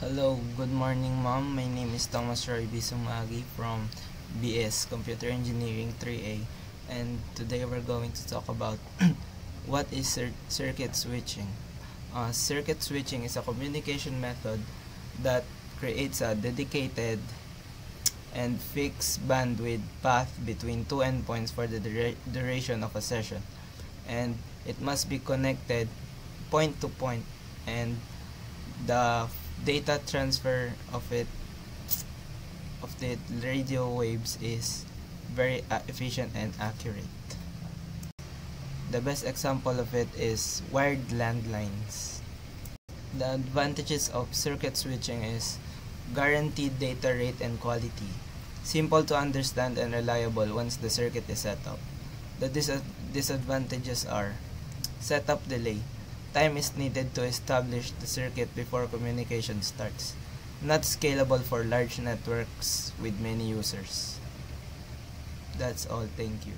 Hello, good morning ma'am. My name is Thomas Roy Bisumagi from BS Computer Engineering 3A, and today we're going to talk about what is circuit switching. Circuit switching is a communication method that creates a dedicated and fixed bandwidth path between two endpoints for the duration of a session, and it must be connected point to point, and the data transfer of the radio waves is very efficient and accurate. The best example of it is wired landlines. The advantages of circuit switching is guaranteed data rate and quality, simple to understand and reliable once the circuit is set up. The disadvantages are setup delay. Time is needed to establish the circuit before communication starts. Not scalable for large networks with many users. That's all. Thank you.